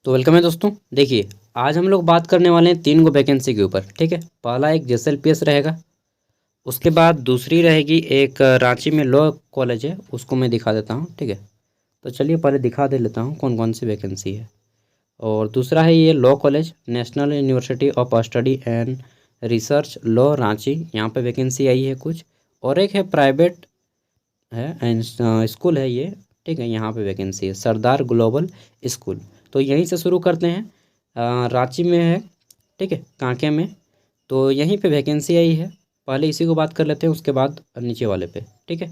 तो वेलकम है दोस्तों। देखिए, आज हम लोग बात करने वाले हैं 3 गो वैकेंसी के ऊपर। ठीक है, पहला एक जेएसएलपीएस रहेगा, उसके बाद दूसरी रहेगी एक रांची में लॉ कॉलेज है, उसको मैं दिखा देता हूँ। ठीक है, तो चलिए पहले दिखा दे लेता हूँ कौन कौन सी वैकेंसी है। और दूसरा है ये law college, national university of study and research law Ranchi, यहाँ पे वैकेंसी आई है कुछ। और एक है प्राइवेट है एंड स्कूल है ये। ठीक है, यहाँ पे वैकेंसी है सरदार ग्लोबल स्कूल। तो यहीं से शुरू करते हैं। रांची में है, ठीक है, कांके में। तो यहीं पे वैकेंसी आई है, पहले इसी को बात कर लेते हैं, उसके बाद नीचे वाले पे। ठीक है,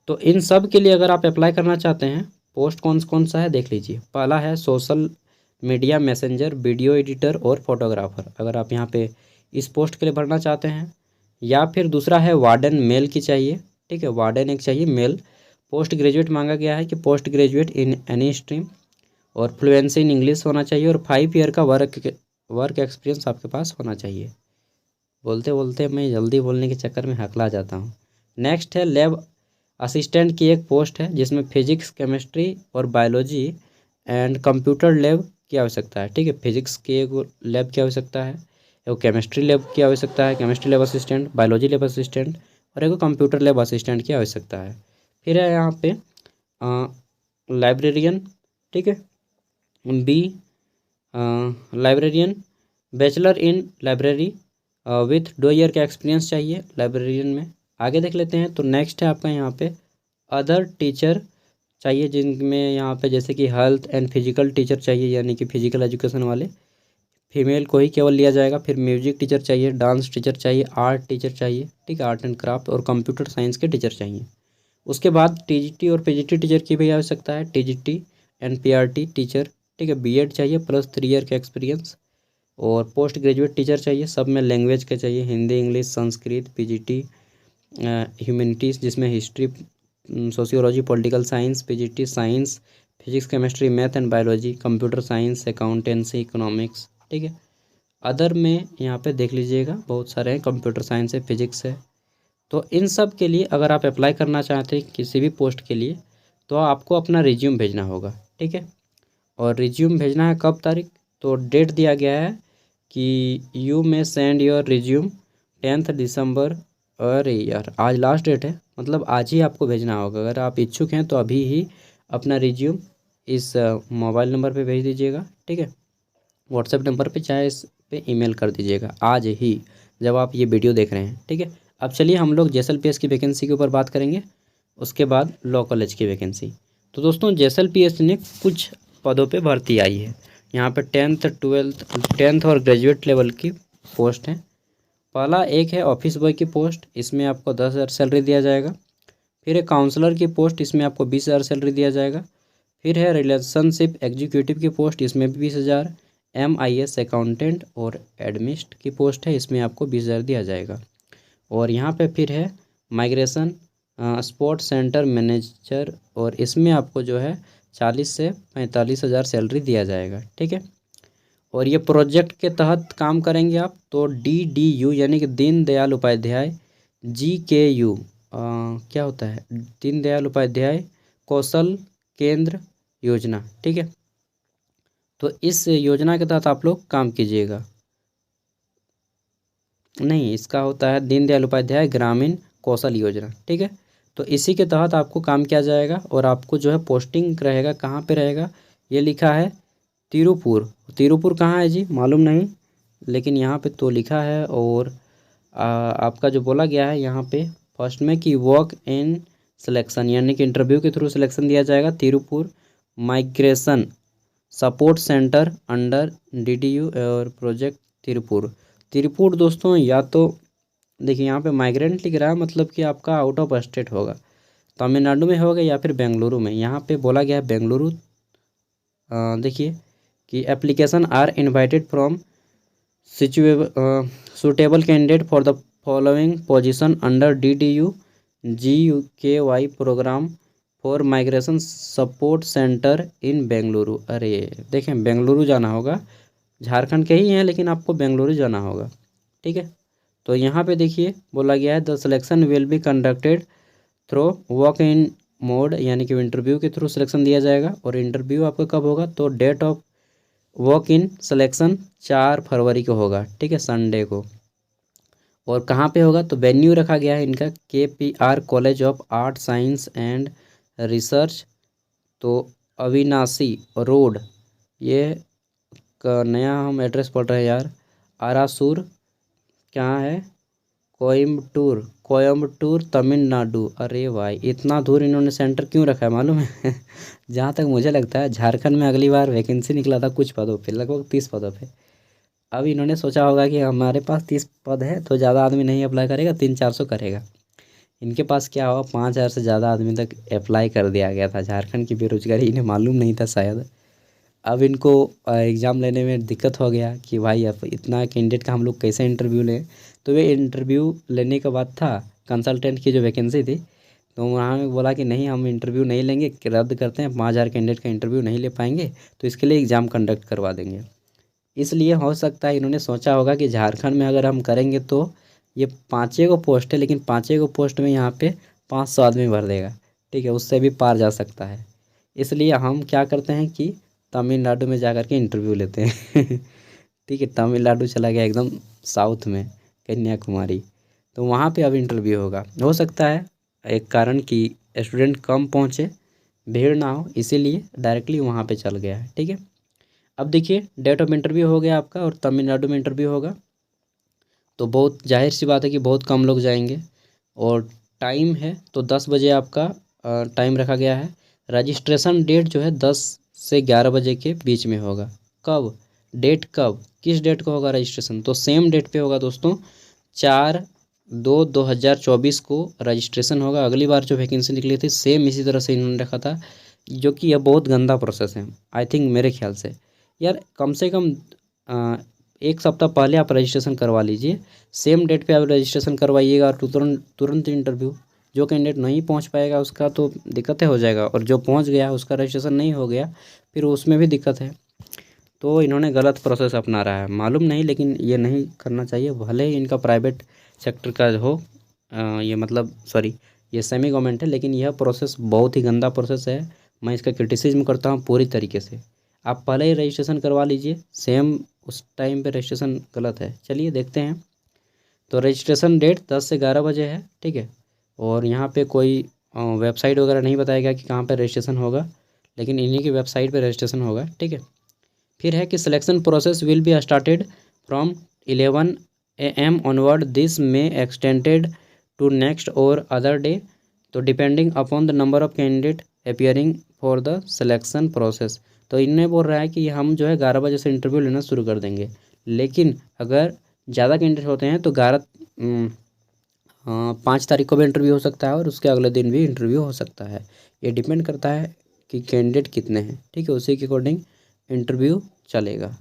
तो इन सब के लिए अगर आप अप्लाई करना चाहते हैं, पोस्ट कौन कौन सा है देख लीजिए। पहला है social media messenger, video editor और फोटोग्राफर, अगर आप यहाँ पे इस पोस्ट के लिए भरना चाहते हैं। या फिर दूसरा है वार्डन, मेल की चाहिए। ठीक है, वार्डन एक चाहिए मेल। पोस्ट ग्रेजुएट मांगा गया है कि post graduate in any stream, और फ्लुएंसी इन इंग्लिश होना चाहिए, और 5 ईयर का वर्क एक्सपीरियंस आपके पास होना चाहिए। बोलते बोलते मैं जल्दी बोलने के चक्कर में हकला जाता हूँ। नेक्स्ट है लैब असिस्टेंट की एक पोस्ट है, जिसमें फिजिक्स, केमिस्ट्री और बायोलॉजी एंड कंप्यूटर लैब की आवश्यकता है। ठीक है, फिजिक्स की एक लैब की आवश्यकता है, एक केमिस्ट्री लैब की आवश्यकता है, chemistry lab assistant, biology lab assistant, और एक कंप्यूटर लैब असिस्टेंट की आवश्यकता है। फिर है यहाँ पे लाइब्रेरियन। ठीक है, B librarian, bachelor in library with 2 year का एक्सपीरियंस चाहिए लाइब्रेरियन में। आगे देख लेते हैं। तो नेक्स्ट है आपका यहाँ पे अदर टीचर चाहिए, जिनमें यहाँ पे जैसे कि हेल्थ एंड फिजिकल टीचर चाहिए, यानी कि फिजिकल एजुकेशन वाले, फीमेल को ही केवल लिया जाएगा। फिर म्यूजिक टीचर चाहिए, डांस टीचर चाहिए, आर्ट टीचर चाहिए, ठीक है, आर्ट एंड क्राफ्ट, और कंप्यूटर साइंस के टीचर चाहिए। उसके बाद टीजीटी और पीजीटी टीचर की भी आवश्यकता है, टीजीटी एंड पीआरटी टीचर। ठीक है, बीएड चाहिए प्लस 3 ईयर का एक्सपीरियंस। और पोस्ट ग्रेजुएट टीचर चाहिए, सब में लैंग्वेज के चाहिए, Hindi, English, Sanskrit, PGT humanities जिसमें history, sociology, political science, PGT science, physics, chemistry, math and biology, computer science, accountancy, economics. ठीक है, अदर में यहाँ पे देख लीजिएगा बहुत सारे हैं, कंप्यूटर साइंस है, फिजिक्स है। तो इन सब के लिए अगर आप अप्लाई करना चाहते हैं किसी भी पोस्ट के लिए, तो आपको अपना रिज्यूम भेजना होगा। ठीक है, और रिज्यूम भेजना है कब तारीख, तो डेट दिया गया है कि यू में सेंड योर रिज्यूम 10 दिसंबर। अरे यार, आज लास्ट डेट है, मतलब आज ही आपको भेजना होगा। अगर आप इच्छुक हैं तो अभी ही अपना रिज्यूम इस मोबाइल नंबर पे भेज दीजिएगा। ठीक है, व्हाट्सएप नंबर पे चाहे इस पे ईमेल कर दीजिएगा आज ही, जब आप ये वीडियो देख रहे हैं। ठीक है, अब चलिए हम लोग जेएसएलपीएस की वैकेंसी के ऊपर बात करेंगे, उसके बाद लॉ कॉलेज की वैकेंसी। तो दोस्तों, जेएसएलपीएस ने कुछ पदों पे भर्ती आई है। यहाँ पे 10th और ग्रेजुएट लेवल की पोस्ट है। पहला एक है ऑफिस बॉय की पोस्ट, इसमें आपको 10,000 सैलरी दिया जाएगा। फिर है काउंसलर की पोस्ट, इसमें आपको 20,000 सैलरी दिया जाएगा। फिर है रिलेशनशिप एग्जीक्यूटिव की पोस्ट, इसमें भी 20,000। MIS अकाउंटेंट और एडमिस्ट की पोस्ट है, इसमें आपको 20,000 दिया जाएगा। और यहाँ पे फिर है माइग्रेशन स्पोर्ट सेंटर मैनेजर, और इसमें आपको जो है 40 से 45,000 सैलरी दिया जाएगा। ठीक है, और ये प्रोजेक्ट के तहत काम करेंगे आप, तो DDU यानी कि दीन दयाल उपाध्याय GKU क्या होता है, दीन दयाल उपाध्याय कौशल केंद्र योजना। ठीक है, तो इस योजना के तहत आप लोग काम कीजिएगा। नहीं, इसका होता है दीनदयाल उपाध्याय ग्रामीण कौशल योजना। ठीक है, तो इसी के तहत आपको काम किया जाएगा, और आपको जो है पोस्टिंग रहेगा, कहाँ पे रहेगा, ये लिखा है तिरुपुर। तिरुपुर कहाँ है जी, मालूम नहीं, लेकिन यहाँ पे तो लिखा है। और आपका जो बोला गया है यहाँ पे फर्स्ट में कि वर्क इन सिलेक्शन, यानी कि इंटरव्यू के थ्रू सिलेक्शन दिया जाएगा। Tiruppur migration support centre under DDU और प्रोजेक्ट तिरुपुर। तिरुपुर दोस्तों, या तो देखिए यहाँ पे माइग्रेंट लिख रहा है, मतलब कि आपका आउट ऑफ स्टेट होगा, तमिलनाडु में होगा या फिर बेंगलुरु में। यहाँ पे बोला गया है बेंगलुरु। देखिए कि application are invited from suitable candidate for the following position under DDU GKY programme for migration support centre in Bengaluru. अरे देखें, बेंगलुरु जाना होगा, झारखंड के ही हैं लेकिन आपको बेंगलुरु जाना होगा। ठीक है, तो यहाँ पे देखिए बोला गया है the selection will be conducted through walk in mode, यानी कि इंटरव्यू के थ्रू सिलेक्शन दिया जाएगा। और इंटरव्यू आपका कब होगा, तो date of walk in selection 4 फरवरी को होगा, ठीक है, संडे को। और कहाँ पे होगा, तो वेन्यू रखा गया है इनका KPR college of art science and research, तो अविनाशी रोड, ये का नया हम एड्रेस पढ़ रहे हैं यार, आरासूर, क्या है, कोयम्बटूर तमिलनाडु। अरे भाई इतना दूर इन्होंने सेंटर क्यों रखा है मालूम है? जहाँ तक मुझे लगता है झारखंड में अगली बार वैकेंसी निकला था कुछ पदों पे, लगभग 30 पदों पे। अब इन्होंने सोचा होगा कि हमारे पास 30 पद है तो ज़्यादा आदमी नहीं अप्लाई करेगा, 300-400 करेगा। इनके पास क्या हुआ, 5,000 से ज़्यादा आदमी तक अप्लाई कर दिया गया था। झारखंड की बेरोजगारी इन्हें मालूम नहीं था शायद। अब इनको एग्ज़ाम लेने में दिक्कत हो गया कि भाई अब इतना कैंडिडेट का हम लोग कैसे इंटरव्यू लें। तो वे इंटरव्यू लेने के बाद था, कंसल्टेंट की जो वैकेंसी थी, तो वहाँ में बोला कि नहीं हम इंटरव्यू नहीं लेंगे, कि रद्द करते हैं, 5,000 कैंडिडेट का इंटरव्यू नहीं ले पाएंगे, तो इसके लिए एग्ज़ाम कंडक्ट करवा देंगे। इसलिए हो सकता है इन्होंने सोचा होगा कि झारखंड में अगर हम करेंगे तो ये 5 को पोस्ट है, लेकिन 5 को पोस्ट में यहाँ पे 500 आदमी भर देगा, ठीक है, उससे भी पार जा सकता है। इसलिए हम क्या करते हैं कि तमिलनाडु में जा कर के इंटरव्यू लेते हैं। ठीक है, तमिलनाडु चला गया एकदम साउथ में, कन्याकुमारी, तो वहाँ पे अब इंटरव्यू होगा। हो सकता है एक कारण कि स्टूडेंट कम पहुँचे, भीड़ ना हो, इसीलिए डायरेक्टली वहाँ पे चल गया है, ठीक है। अब देखिए डेट ऑफ इंटरव्यू हो गया आपका और तमिलनाडु में इंटरव्यू होगा, तो बहुत जाहिर सी बात है कि बहुत कम लोग जाएंगे। और टाइम है तो 10 बजे आपका टाइम रखा गया है। रजिस्ट्रेशन डेट जो है 10 से 11 बजे के बीच में होगा। कब, डेट कब, किस डेट को होगा रजिस्ट्रेशन, तो सेम डेट पे होगा दोस्तों, 4/2/2024 को रजिस्ट्रेशन होगा। अगली बार जो वैकेंसी निकली थी सेम इसी तरह से इन्होंने रखा था, जो कि यह बहुत गंदा प्रोसेस है आई थिंक, मेरे ख्याल से। यार कम से कम एक सप्ताह पहले आप रजिस्ट्रेशन करवा लीजिए, सेम डेट पे आप रजिस्ट्रेशन करवाइएगा, तुरंत तुरंत इंटरव्यू। जो कैंडिडेट नहीं पहुंच पाएगा उसका तो दिक्कतें हो जाएगा, और जो पहुंच गया उसका रजिस्ट्रेशन नहीं हो गया फिर उसमें भी दिक्कत है। तो इन्होंने गलत प्रोसेस अपना रहा है, मालूम नहीं, लेकिन ये नहीं करना चाहिए। भले ही इनका प्राइवेट सेक्टर का हो, ये मतलब सॉरी, ये सेमी गवर्नमेंट है, लेकिन यह प्रोसेस बहुत ही गंदा प्रोसेस है। मैं इसका क्रिटिसिज्म करता हूँ पूरी तरीके से। आप पहले ही रजिस्ट्रेशन करवा लीजिए, सेम उस टाइम पे रजिस्ट्रेशन गलत है। चलिए देखते हैं। तो रजिस्ट्रेशन डेट 10 से 11 बजे है, ठीक है। और यहाँ पे कोई वेबसाइट वगैरह नहीं बताएगा कि कहाँ पे रजिस्ट्रेशन होगा, लेकिन इन्हीं की वेबसाइट पे रजिस्ट्रेशन होगा, ठीक है। फिर है कि selection process will be started from 11 AM onward, this में एक्सटेंडेड टू नेक्स्ट और अदर डे, तो depending upon the number of candidate appearing for the selection process. तो इन्हें बोल रहा है कि हम जो है 11 बजे से इंटरव्यू लेना शुरू कर देंगे, लेकिन अगर ज़्यादा कैंडिडेट होते हैं तो 5 तारीख को भी इंटरव्यू हो सकता है और उसके अगले दिन भी इंटरव्यू हो सकता है। ये डिपेंड करता है कि कैंडिडेट कितने हैं, ठीक है, उसी के अकॉर्डिंग इंटरव्यू चलेगा।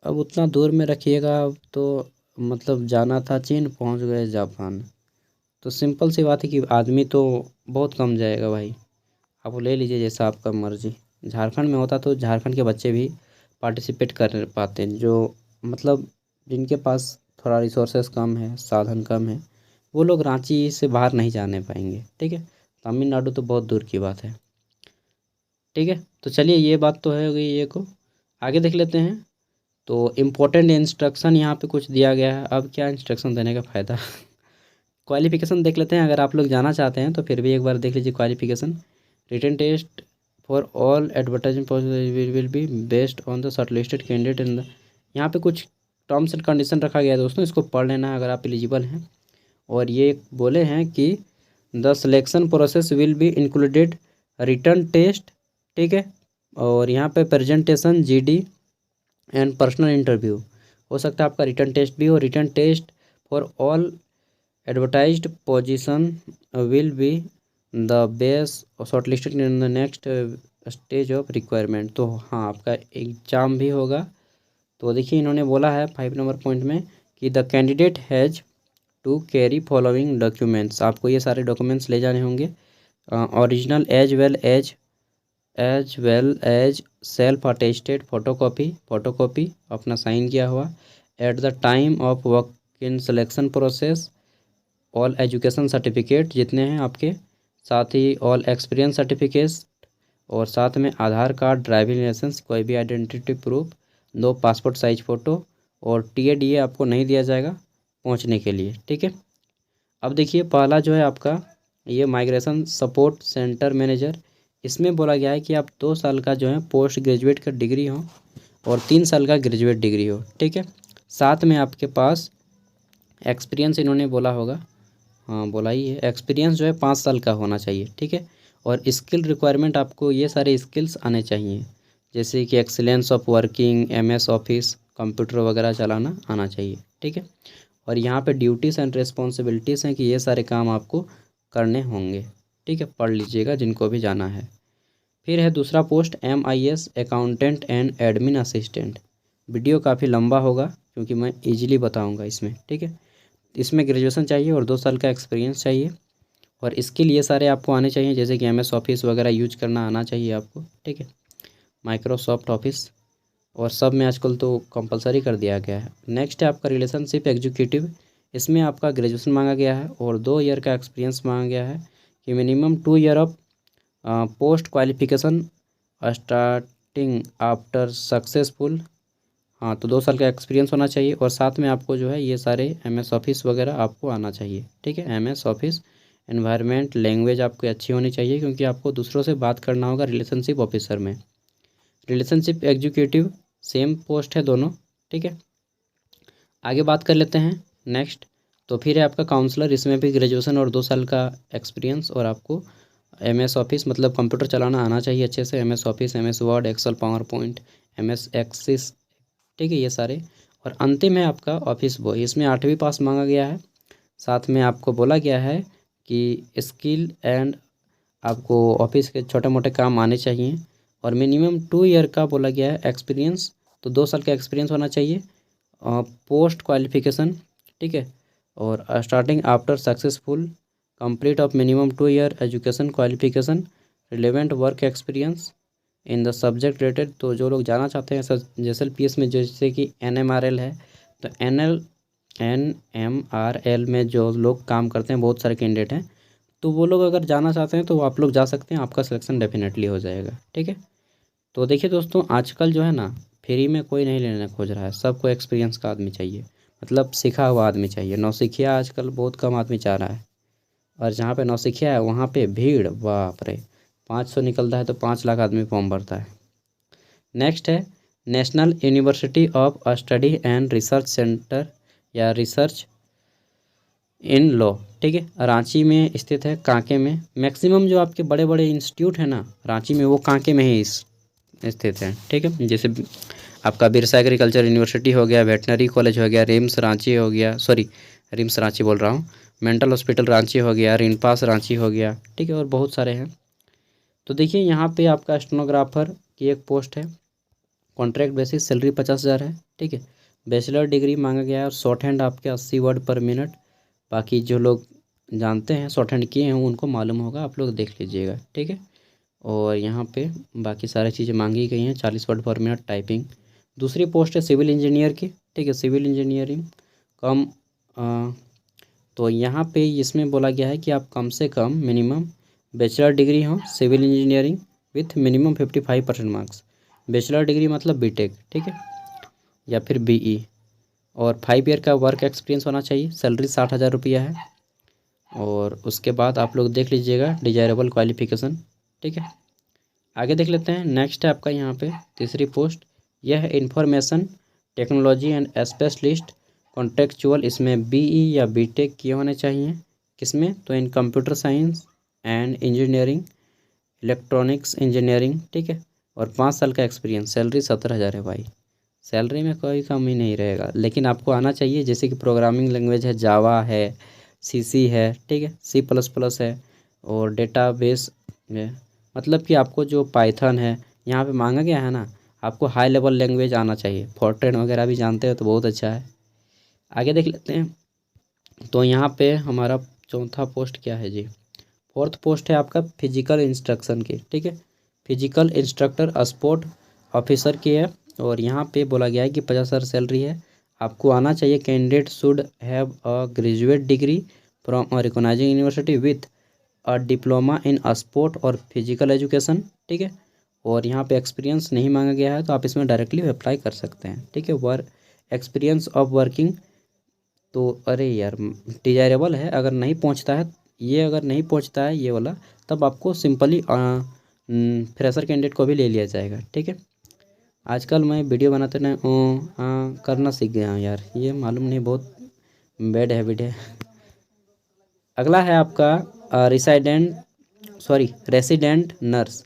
अब उतना दूर में रखिएगा, अब तो मतलब जाना था चीन, पहुंच गए जापान, तो सिंपल सी बात है कि आदमी तो बहुत कम जाएगा भाई। आप ले लीजिए जैसा आपका मर्जी। झारखंड में होता तो झारखंड के बच्चे भी पार्टिसिपेट कर पाते हैं, जो मतलब जिनके पास थोड़ा रिसोर्सेस कम है, साधन कम है, वो लोग रांची से बाहर नहीं जाने पाएंगे, ठीक है। तमिलनाडु तो बहुत दूर की बात है, ठीक है। तो चलिए ये बात तो है हो गई, ये को आगे देख लेते हैं। तो इम्पोर्टेंट इंस्ट्रक्शन यहाँ पे कुछ दिया गया है। अब क्या इंस्ट्रक्शन देने का फ़ायदा। क्वालिफिकेशन देख लेते हैं, अगर आप लोग जाना चाहते हैं तो फिर भी एक बार देख लीजिए qualification. Written test for all advertising will be based on the shortlisted candidate in the, यहाँ पे कुछ टर्म्स एंड कंडीशन रखा गया है दोस्तों, इसको पढ़ लेना है अगर आप एलिजिबल हैं। और ये बोले हैं कि the selection process will be included written test, ठीक है, और यहाँ पे presentation GD and personal interview. हो सकता है आपका रिटन टेस्ट भी हो। Written test for all advertised position will be the base shortlisted in the next stage of requirement. तो हाँ, आपका एग्जाम भी होगा। तो देखिए इन्होंने बोला है 5 नंबर पॉइंट में कि the candidate has to carry following documents, आपको ये सारे डॉक्यूमेंट्स ले जाने होंगे। Original as well as self attested photocopy अपना साइन किया हुआ at the time of work in selection process, all education certificate जितने हैं आपके, साथ ही ऑल एक्सपीरियंस सर्टिफिकेट्स और साथ में आधार कार्ड, ड्राइविंग लाइसेंस, कोई भी identity proof, 2 passport size photo और TADA आपको नहीं दिया जाएगा पहुंचने के लिए, ठीक है। अब देखिए पहला जो है आपका ये माइग्रेशन सपोर्ट सेंटर मैनेजर, इसमें बोला गया है कि आप 2 साल का जो है पोस्ट ग्रेजुएट का डिग्री हो और 3 साल का ग्रेजुएट डिग्री हो, ठीक है। साथ में आपके पास एक्सपीरियंस इन्होंने बोला होगा, हाँ बोला ही है, एक्सपीरियंस जो है 5 साल का होना चाहिए, ठीक है। और स्किल रिक्वायरमेंट आपको ये सारे स्किल्स आने चाहिए, जैसे कि excellence of working, MS office, computer वगैरह चलाना आना चाहिए, ठीक है। और यहाँ पे ड्यूटीज़ एंड रिस्पॉन्सिबिलिटीज़ हैं कि ये सारे काम आपको करने होंगे, ठीक है, पढ़ लीजिएगा जिनको भी जाना है। फिर है दूसरा post MIS accountant and admin assistant. Video काफ़ी लंबा होगा क्योंकि मैं इजीली बताऊंगा इसमें, ठीक है। इसमें ग्रेजुएशन चाहिए और 2 साल का एक्सपीरियंस चाहिए और इसके लिए सारे आपको आने चाहिए, जैसे कि MS ऑफिस वगैरह यूज करना आना चाहिए आपको, ठीक है, माइक्रोसॉफ्ट ऑफिस, और सब में आजकल तो कंपलसरी कर दिया गया है। नेक्स्ट है आपका रिलेशनशिप एग्जीक्यूटिव, इसमें आपका ग्रेजुएशन मांगा गया है और 2 ईयर का एक्सपीरियंस मांगा गया है कि minimum 2 year of post qualification starting after successful, हाँ तो 2 साल का एक्सपीरियंस होना चाहिए और साथ में आपको जो है ये सारे MS ऑफिस वगैरह आपको आना चाहिए, ठीक है। MS ऑफिस, एनवायरनमेंट, लैंग्वेज आपकी अच्छी होनी चाहिए क्योंकि आपको दूसरों से बात करना होगा रिलेशनशिप ऑफिसर में। रिलेशनशिप एग्जीक्यूटिव सेम पोस्ट है दोनों, ठीक है। आगे बात कर लेते हैं नेक्स्ट, तो फिर है आपका काउंसलर, इसमें भी ग्रेजुएशन और 2 साल का एक्सपीरियंस और आपको MS ऑफिस मतलब कंप्यूटर चलाना आना चाहिए अच्छे से, MS Office, MS Word, Excel, PowerPoint, MS Access, ठीक है, ये सारे। और अंतिम है आपका ऑफिस बॉय, इसमें 8वीं पास मांगा गया है। साथ में आपको बोला गया है कि स्किल एंड आपको ऑफिस के छोटे मोटे काम आने चाहिए और मिनिमम 2 ईयर का बोला गया है एक्सपीरियंस, तो 2 साल का एक्सपीरियंस होना चाहिए। पोस्ट क्वालिफिकेशन, ठीक है, और starting after successful complete of minimum 2 year education qualification, relevant work experience in the subject rated, तो जो लोग जाना चाहते हैं सर JSLPS में, जैसे कि NMRL है, तो NMRL में जो लोग काम करते हैं बहुत सारे कैंडिडेट हैं, तो वो लोग अगर जाना चाहते हैं तो आप लोग जा सकते हैं, आपका सिलेक्शन डेफिनेटली हो जाएगा, ठीक है। तो देखिए दोस्तों आजकल जो है ना फ्री में कोई नहीं लेना खोज रहा है, सबको एक्सपीरियंस का आदमी चाहिए, मतलब सीखा हुआ आदमी चाहिए। नौसिखिया आजकल बहुत कम आदमी चाह रहा है और जहाँ पे नौसिखिया है वहाँ पे भीड़ बाप रे, 500 निकलता है तो 5 लाख आदमी फॉर्म भरता है। नेक्स्ट है national university of study and research centre या रिसर्च इन लॉ, ठीक है, रांची में स्थित है, कांके में। मैक्सिमम जो आपके बड़े बड़े इंस्टीट्यूट है ना रांची में वो कांके में ही स्थित है, ठीक है। जैसे आपका बिरसा एग्रीकल्चर यूनिवर्सिटी हो गया, वेटनरी कॉलेज हो गया, रिम्स रांची हो गया, सॉरी रिम्स रांची बोल रहा हूँ, मेंटल हॉस्पिटल रांची हो गया, रिनपास रांची हो गया, ठीक है, और बहुत सारे हैं। तो देखिए यहाँ पे आपका स्टेनोग्राफर की एक पोस्ट है, कॉन्ट्रैक्ट बेसिस, सैलरी 50,000 है, ठीक है। बैचलर डिग्री मांगा गया है और शॉर्ट हैंड आपके 80 वर्ड पर मिनट, बाकी जो लोग जानते हैं शॉर्ट हैंड किए हैं उनको मालूम होगा, आप लोग देख लीजिएगा, ठीक है। और यहाँ पे बाकी सारी चीज़ें मांगी गई हैं, 40 वर्ड पर मिनट टाइपिंग। दूसरी पोस्ट है सिविल इंजीनियर की, ठीक है, सिविल इंजीनियरिंग कम तो यहाँ पे इसमें बोला गया है कि आप कम से कम मिनिमम बैचलर डिग्री हो civil engineering with minimum 55% marks. Bachelor degree मतलब BTech, ठीक है, या फिर BE, और 5 ईयर का वर्क एक्सपीरियंस होना चाहिए। सैलरी 60,000 रुपया है और उसके बाद आप लोग देख लीजिएगा डिजायरेबल क्वालिफिकेशन, ठीक है। आगे देख लेते हैं नेक्स्ट है आपका यहाँ पे तीसरी पोस्ट, यह है information technology and specialist contextual, इसमें BE या BTech किए होने चाहिए, किसमें, तो in computer science and engineering, electronics engineering, ठीक है, और 5 साल का एक्सपीरियंस। सैलरी 17,000 है भाई, सैलरी में कोई कमी नहीं रहेगा, लेकिन आपको आना चाहिए, जैसे कि प्रोग्रामिंग लैंग्वेज है जावा है, CC है, ठीक है, C++ है और डेटाबेस है, मतलब कि आपको जो पाइथन है यहाँ पे मांगा गया है ना, आपको हाई लेवल लैंग्वेज आना चाहिए, फॉर्ट्रेन वगैरह भी जानते हो तो बहुत अच्छा है। आगे देख लेते हैं, तो यहाँ पे हमारा चौथा पोस्ट क्या है जी, फोर्थ पोस्ट है आपका फिजिकल इंस्ट्रक्शन की, ठीक है, फिजिकल इंस्ट्रक्टर स्पोर्ट ऑफिसर की है और यहाँ पे बोला गया है कि 50,000 सैलरी है। आपको आना चाहिए, candidate should have a graduate degree from a recognising university with diploma in sport और फिजिकल एजुकेशन, ठीक है। और यहाँ पे एक्सपीरियंस नहीं मांगा गया है, तो आप इसमें डायरेक्टली अप्लाई कर सकते हैं, ठीक है। एक्सपीरियंस ऑफ वर्किंग, तो अरे यार डिजायरेबल है, अगर नहीं पहुँचता है ये, अगर नहीं पहुँचता है ये वाला, तब आपको सिंपली फ्रेशर कैंडिडेट को भी ले लिया जाएगा, ठीक है। आजकल मैं वीडियो बनाते ना करना सीख गया हूँ यार, ये मालूम नहीं, बहुत बैड हैबिट है। अगला है आपका रेसिडेंट नर्स,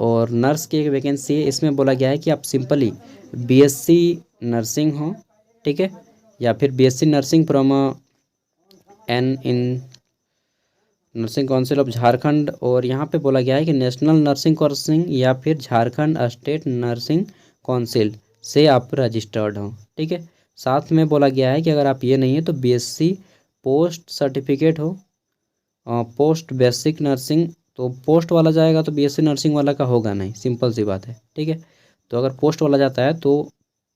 और नर्स की एक वैकेंसी है। इसमें बोला गया है कि आप सिंपली बीएससी नर्सिंग हो, ठीक है, या फिर BSc nursing from in nursing council of Jharkhand, और यहाँ पे बोला गया है कि नेशनल नर्सिंग काउंसिल या फिर झारखंड स्टेट नर्सिंग काउंसिल से आप रजिस्टर्ड हो, ठीक है। साथ में बोला गया है कि अगर आप ये नहीं है तो बीएससी पोस्ट सर्टिफिकेट हो, पोस्ट बेसिक नर्सिंग, तो पोस्ट वाला जाएगा तो बीएससी नर्सिंग वाला का होगा नहीं, सिंपल सी बात है, ठीक है। तो अगर पोस्ट वाला जाता है तो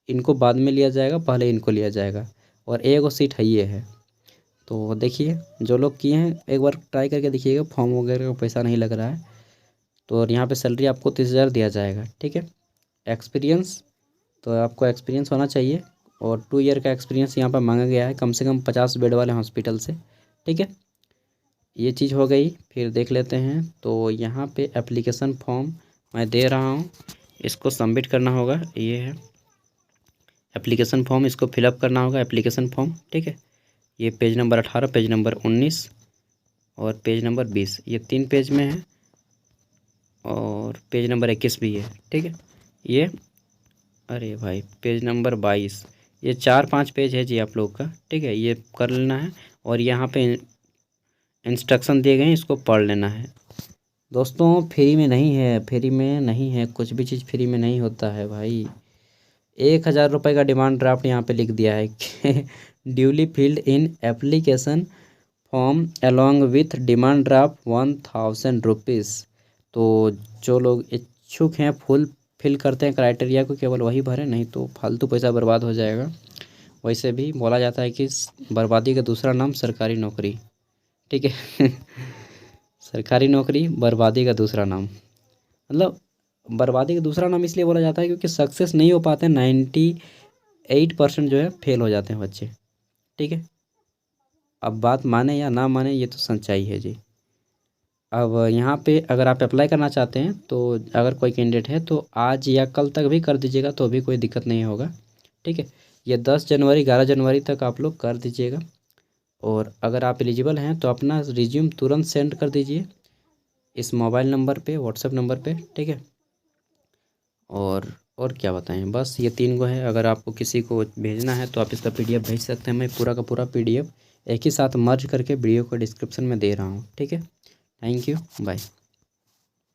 इनको बाद में लिया जाएगा, पहले इनको लिया जाएगा, और एक सीट है ये है। तो देखिए जो लोग किए हैं एक बार ट्राई करके देखिएगा, फॉर्म वगैरह का पैसा नहीं लग रहा है। तो और यहाँ पे सैलरी आपको 30,000 दिया जाएगा, ठीक है। एक्सपीरियंस, तो आपको एक्सपीरियंस होना चाहिए, और 2 ईयर का एक्सपीरियंस यहाँ पर मांगा गया है, कम से कम 50 बेड वाले हॉस्पिटल से, ठीक है। ये चीज़ हो गई। फिर देख लेते हैं, तो यहाँ पे एप्लीकेशन फॉर्म मैं दे रहा हूँ, इसको सबमिट करना होगा। ये है एप्लीकेशन फॉर्म, इसको फिलअप करना होगा एप्लीकेशन फॉर्म, ठीक है। ये पेज नंबर 18, पेज नंबर 19 और पेज नंबर 20, ये 3 पेज में है, और पेज नंबर 21 भी है, ठीक है। ये अरे भाई पेज नंबर 22, ये 4-5 पेज है जी आप लोग का, ठीक है। ये कर लेना है, और यहाँ पे इंस्ट्रक्शन दिए गए हैं, इसको पढ़ लेना है। दोस्तों फ्री में नहीं है, फ्री में नहीं है, कुछ भी चीज़ फ्री में नहीं होता है भाई। 1,000 रुपये का डिमांड ड्राफ्ट यहाँ पे लिख दिया है कि duly filled in application form along with demand draft 1,000 rupees. तो जो लोग इच्छुक हैं फुल फिल करते हैं क्राइटेरिया को, केवल वही भरें, नहीं तो फालतू पैसा बर्बाद हो जाएगा। वैसे भी बोला जाता है कि बर्बादी का दूसरा नाम सरकारी नौकरी, ठीक है। सरकारी नौकरी बर्बादी का दूसरा नाम, मतलब बर्बादी का दूसरा नाम इसलिए बोला जाता है क्योंकि सक्सेस नहीं हो पाते, 98% जो है फेल हो जाते हैं बच्चे, ठीक है। अब बात माने या ना माने, ये तो सच्चाई है जी। अब यहाँ पे अगर आप अप्लाई करना चाहते हैं, तो अगर कोई कैंडिडेट है तो आज या कल तक भी कर दीजिएगा, तो भी कोई दिक्कत नहीं होगा, ठीक है। ये 10 जनवरी 11 जनवरी तक आप लोग कर दीजिएगा, और अगर आप एलिजिबल हैं तो अपना रिज्यूम तुरंत सेंड कर दीजिए इस मोबाइल नंबर पे, व्हाट्सएप नंबर पे, ठीक है। और क्या बताएं, बस ये 3 गो है। अगर आपको किसी को भेजना है तो आप इसका पीडीएफ भेज सकते हैं, मैं पूरा का पूरा पीडीएफ एक ही साथ मर्ज करके वीडियो को डिस्क्रिप्शन में दे रहा हूँ, ठीक है। Thank you, bye.